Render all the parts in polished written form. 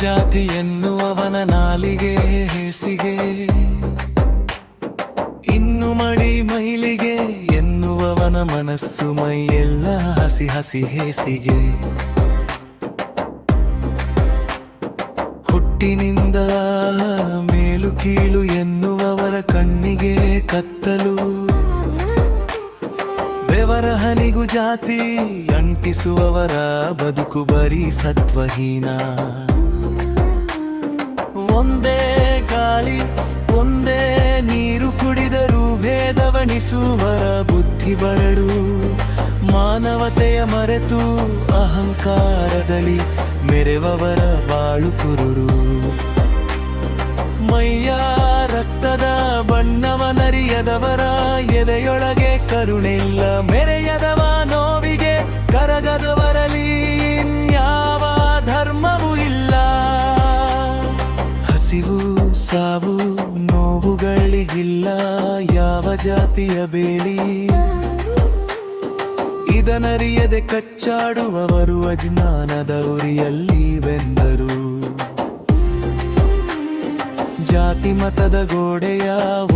ಜಾತಿ ಎನ್ನುವವನ ನಾಲಿಗೆ ಹೇಸಿಗೆ, ಇನ್ನು ಮಡಿ ಮೈಲಿಗೆ ಎನ್ನುವವನ ಮನಸ್ಸು ಮೈಯೆಲ್ಲ ಹಸಿ ಹಸಿ ಹೇಸಿಗೆ. ಹುಟ್ಟಿನಿಂದ ಮೇಲು ಕೀಳು ಎನ್ನುವವರ ಕಣ್ಣಿಗೆ ಕತ್ತಲು, ಬೆವರ ಹನಿಗೂ ಜಾತಿ ಅಂಟಿಸುವವರ ಬದುಕು ಬರೀ ಸತ್ವಹೀನ. ಒಂದೇ ಗಾಳಿ ಒಂದೇ ನೀರು ಕುಡಿದರೂ ಭೇದವಣಿಸುವರ ಬುದ್ಧಿ ಬರಡು, ಮಾನವತೆಯ ಮರೆತು ಅಹಂಕಾರದಲ್ಲಿ ಮೆರೆವವರ ಬಾಳು ಕುರುಡು. ಮೈಯ ರಕ್ತದ ಬಣ್ಣವನರಿಯದವರ ಎದೆಯೊಳಗೆ ಕರುಣೆಲ್ಲ, ಮೆರೆಯದವ ನೋವಿಗೆ ಕರಗದವರಲ್ಲಿ ಯಾವ ಧರ್ಮವೂ ಇಲ್ಲ. ಹಸಿವು ಸಾವು ನೋವುಗಳಿಗಿಲ್ಲ ಯಾವ ಜಾತಿಯ ಬೇಲಿ, ಇದನರಿಯದೆ ಕಚ್ಚಾಡುವವರು ಅಜ್ಞಾನದ ಉರಿಯಲ್ಲಿ ಬೆಂದರು. ಜಾತಿ ಮತದ ಗೋಡೆಯ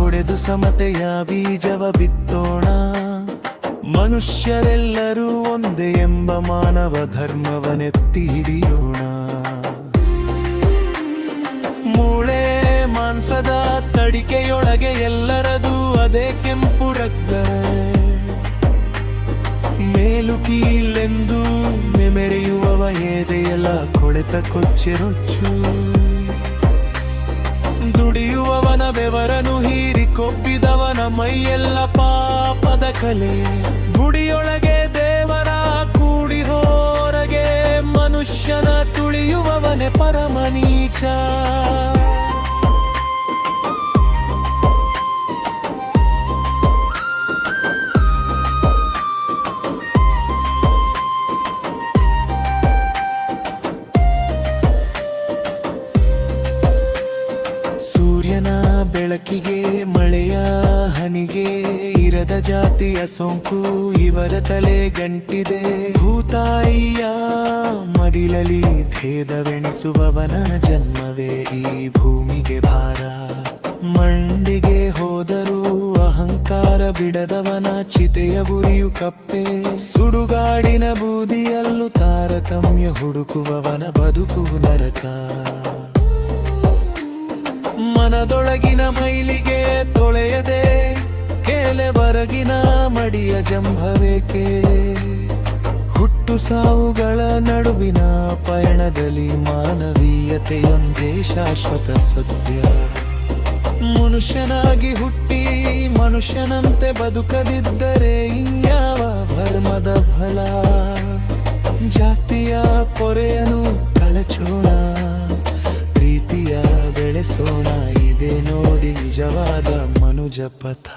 ಒಡೆದು ಸಮತೆಯ ಬೀಜವ ಬಿತ್ತೋಣ, ಮನುಷ್ಯರೆಲ್ಲರೂ ಒಂದೇ ಎಂಬ ಮಾನವ ಧರ್ಮವನೆತ್ತಿ ಹಿಡಿಯೋಣ. ಮೂಳೆ ಮಾಂಸದ ತಡಿಕೆಯೊಳಗೆ ಎಲ್ಲರದು ಅದೇ ಕೆಂಪು ರಕ್ತ, ಮೇಲು ಕೀಳೆಂದು ಮೆರೆಯುವವ ಎದೆಯಲ್ಲ ಕೊಳೆತ ಕೊಚ್ಚೆರೊಚ್ಚು. ದುಡಿಯುವವನ ಬೆವರನು ಹೀರಿಕೊಬ್ಬಿದವನ ಮೈಯೆಲ್ಲ ಪಾಪದ ಕಲೆ, ಗುಡಿಯೊಳಗೆ ದೇವರ ಕೂಡಿ ಹೊರಗೆ ಮನುಷ್ಯನ ತುಳಿಯುವವನೇ ಪರಮ ನೀಚ. ಸೂರ್ಯನ ಬೆಳಕಿಗೆ ಮಳೆಯ ಹನಿಗೆ ಇರದ ಜಾತಿಯ ಸೋಂಕು ಇವರ ತಲೆ ಗಂಟಿದೆ. ಭೂತಾಯಿಯ ಮಡಿಲಲಿ ಭೇದವೆಣಿಸುವವನ ಜನ್ಮವೇ ಈ ಭೂಮಿಗೆ ಭಾರ. ಮಂಡಿಗೆ ಹೋದರೂ ಅಹಂಕಾರ ಬಿಡದವನ ಚಿತೆಯ ಉರಿಯು ಕಪ್ಪೆ, ಸುಡುಗಾಡಿನ ಬೂದಿಯಲ್ಲೂ ತಾರತಮ್ಯ ಹುಡುಕುವವನ ಬದುಕು ನರಕ. ಮನದೊಳಗಿನ ಮೈಲಿಗೆ ತೊಳೆಯದೆ ಕೇಲೆ ಬರಗಿನ ಮಡಿಯ ಜಂಭವೇಕೆ, ಹುಟ್ಟು ಸಾವುಗಳ ನಡುವಿನ ಪಯಣದಲ್ಲಿ ಮಾನವೀಯತೆಯೊಂದೇ ಶಾಶ್ವತ ಸತ್ಯ. ಮನುಷ್ಯನಾಗಿ ಹುಟ್ಟಿ ಮನುಷ್ಯನಂತೆ ಬದುಕದಿದ್ದರೆ ಇನ್ಯಾವ ಧರ್ಮದ ಫಲ. ಜಾತಿಯ ಪೊರೆಯನ್ನು ಕಳಚೋಣ, ಪ್ರೀತಿಯ ಬೆಳೆಸೋಣ, ಇದೇ ನೋಡಿ ನಿಜವಾದ ಮನುಜ ಪಥ.